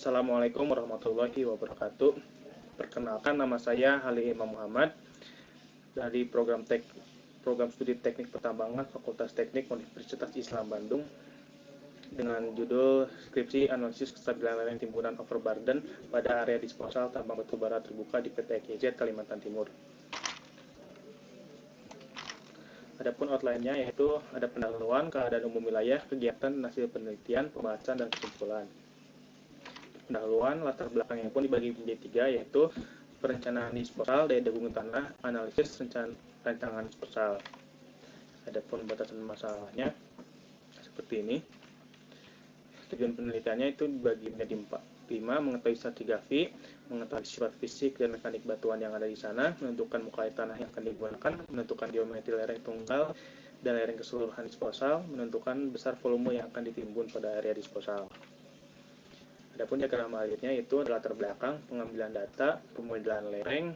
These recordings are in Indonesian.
Assalamualaikum warahmatullahi wabarakatuh. Perkenalkan, nama saya Ali Imam Muhammad dari program studi Teknik Pertambangan Fakultas Teknik Universitas Islam Bandung dengan judul Skripsi Analisis Kestabilan Lereng Timbunan Overburden pada Area Disposal Tambang Batubara Terbuka di PT EKZ Kalimantan Timur. Adapun outline-nya yaitu ada pendahuluan, keadaan umum wilayah, kegiatan, hasil penelitian, pembahasan, dan kesimpulan. Pendahuluan, latar belakang yang pun dibagi menjadi 3, yaitu perencanaan disposal, daya dukung tanah, analisis rancangan disposal. Adapun batasan masalahnya seperti ini. Tujuan penelitiannya itu dibagi menjadi 5, mengetahui stratigrafi, mengetahui sifat fisik dan mekanik batuan yang ada di sana, menentukan muka air tanah yang akan digunakan, menentukan geometri lereng tunggal dan lereng keseluruhan disposal, menentukan besar volume yang akan ditimbun pada area disposal. Adapun diagram akhirnya itu adalah latar belakang, pengambilan data, pemodelan lereng,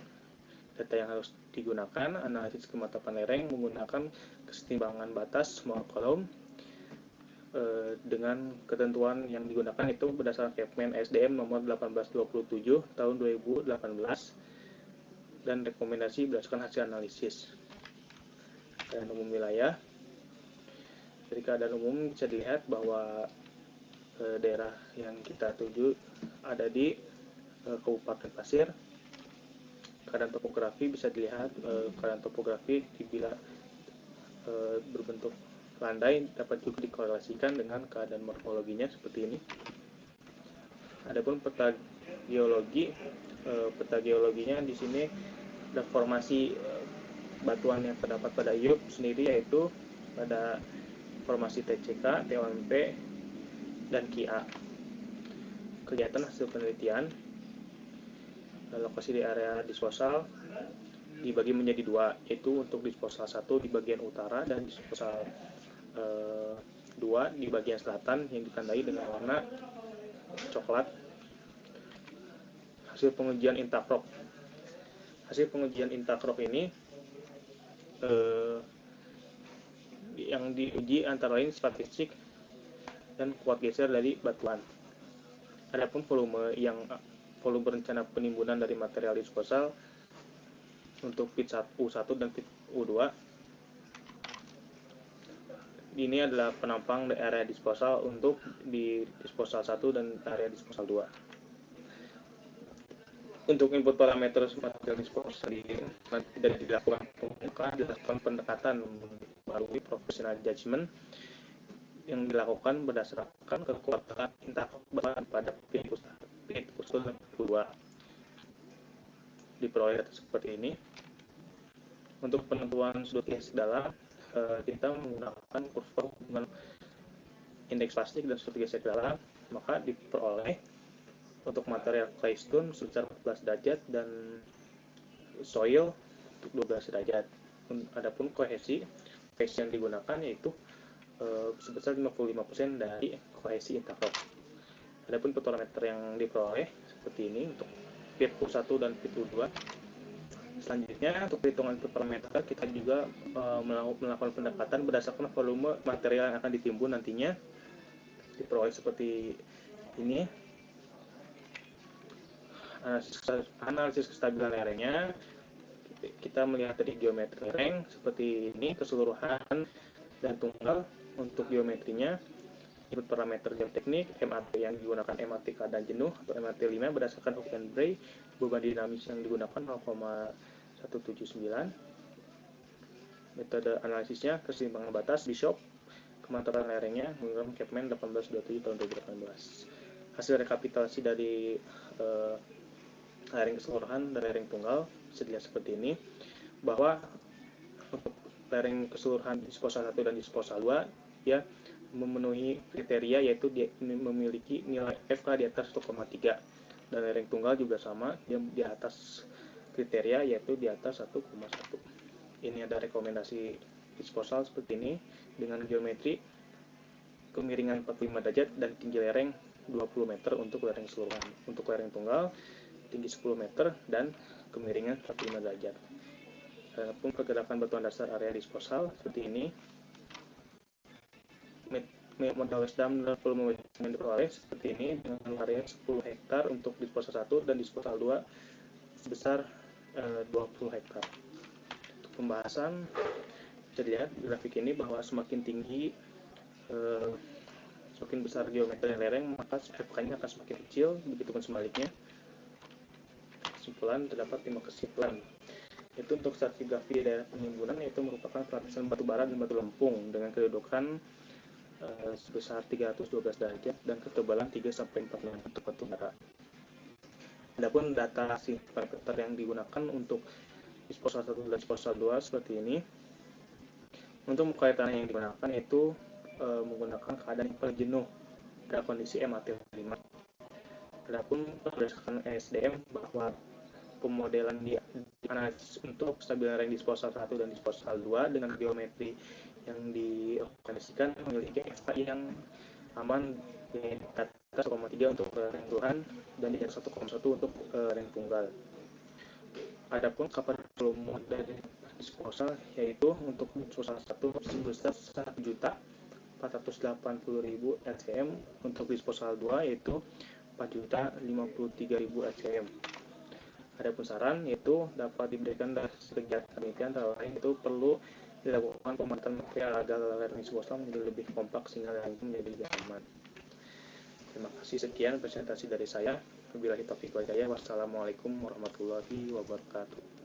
data yang harus digunakan, analisis kemantapan lereng menggunakan kesetimbangan batas small column dengan ketentuan yang digunakan itu berdasarkan Kepmen SDM nomor 1827 tahun 2018 dan rekomendasi berdasarkan hasil analisis. Keadaan umum wilayah. Dari keadaan umum bisa dilihat bahwa daerah yang kita tuju ada di Kabupaten Pasir. Keadaan topografi bisa dilihat, keadaan topografi bila berbentuk landai dapat juga dikorelasikan dengan keadaan morfologinya seperti ini. Adapun peta geologi, peta geologinya di sini ada formasi batuan yang terdapat pada IUP sendiri, yaitu pada formasi TCK, TOMP, dan KIA. Kegiatan hasil penelitian, lokasi di area disposal dibagi menjadi 2, yaitu untuk disposal 1 di bagian utara dan disposal 2 di bagian selatan yang ditandai dengan warna coklat. Hasil pengujian Intakrop. Hasil pengujian Intakrop ini yang diuji antara lain sifat fisik dan kuat geser dari batuan. Adapun volume rencana penimbunan dari material disposal untuk pit U1 dan pit U2 ini adalah penampang di area disposal untuk di disposal 1 dan area disposal 2. Untuk input parameter material disposal tidak dilakukan pendekatan melalui professional judgment yang dilakukan berdasarkan kekuatan Intakrop pada pit U1 dan pit U2. Diperoleh data seperti ini. Untuk penentuan sudut gesek dalam, kita menggunakan kurva hubungan indeks plastik dan sudut gesek dalam, maka diperoleh untuk material claystone sebesar 14 derajat dan soil untuk 12 derajat. Adapun kohesi yang digunakan yaitu sebesar 55% dari kohesi Intakrop. Adapun parameter yang diperoleh seperti ini untuk pit U1 dan pit U2. Selanjutnya, untuk perhitungan input parameter, kita juga melakukan pendekatan berdasarkan volume material yang akan ditimbun nantinya. Diperoleh seperti ini. Analisis kestabilan lerengnya, kita melihat dari geometri lereng seperti ini, keseluruhan dan tunggal. Untuk geometrinya, input parameter geoteknik, MAT yang digunakan MAT keadaan jenuh atau MAT 5 berdasarkan Hook and Bray, beban dinamis yang digunakan 0,179. Metode analisisnya keseimbangan batas Bishop, kemantapan lerengnya menggunakan Kepmen 1827 tahun 2018. Hasil rekapitulasi dari lereng keseluruhan dan lereng tunggal bisa dilihat seperti ini, bahwa untuk lereng keseluruhan disposal 1 dan disposal 2 ya memenuhi kriteria, yaitu dia memiliki nilai FK di atas 1,3, dan lereng tunggal juga sama, dia di atas kriteria yaitu di atas 1,1. Ini ada rekomendasi disposal seperti ini dengan geometri kemiringan 45 derajat dan tinggi lereng 20 meter untuk lereng keseluruhan. Untuk lereng tunggal tinggi 10 meter dan kemiringan 45 derajat. Adapun pergerakan batuan dasar area disposal seperti ini. modal SDAM dan volume yang diperoleh seperti ini dengan area 10 hektar untuk disposal 1 dan disposal 2 sebesar 20 hektar. Untuk pembahasan bisa dilihat di grafik ini bahwa semakin tinggi semakin besar geometri lereng maka FK-nya akan semakin kecil, begitupun sebaliknya. Kesimpulan, terdapat 5 kesimpulan. Itu untuk stratigrafi daerah penimbunan, yaitu merupakan lapisan batu bara dan batu lempung dengan kedudukan sebesar 312 derajat dan ketebalan 3-4 mm untuk batu bara. Adapun data parameter yang digunakan untuk disposal 1 dan disposal 2 seperti ini. Untuk muka tanah yang digunakan itu menggunakan keadaan yang paling jenuh pada kondisi MAT5. Adapun berdasarkan SDM bahwa pemodelan di analisis untuk stabilan ring disposal 1 dan disposal 2 dengan geometri yang diorganisasikan memiliki FK yang aman di atas 1,3 untuk ring keseluruhan dan di atas 1,1 untuk ring tunggal. Adapun kapasitas volume dari disposal yaitu untuk disposal 1 sebesar 1.480.000 LCM, untuk disposal 2 yaitu 4.053.000 LCM. Adapun saran yaitu dapat diberikan dari kegiatan penelitian antara lain itu perlu dilakukan pemantauan material agar lereng disposal menjadi lebih kompak sehingga lereng menjadi lebih aman. Terima kasih, sekian presentasi dari saya. Wabillahi taufiq wal hidayah. Wassalamualaikum warahmatullahi wabarakatuh.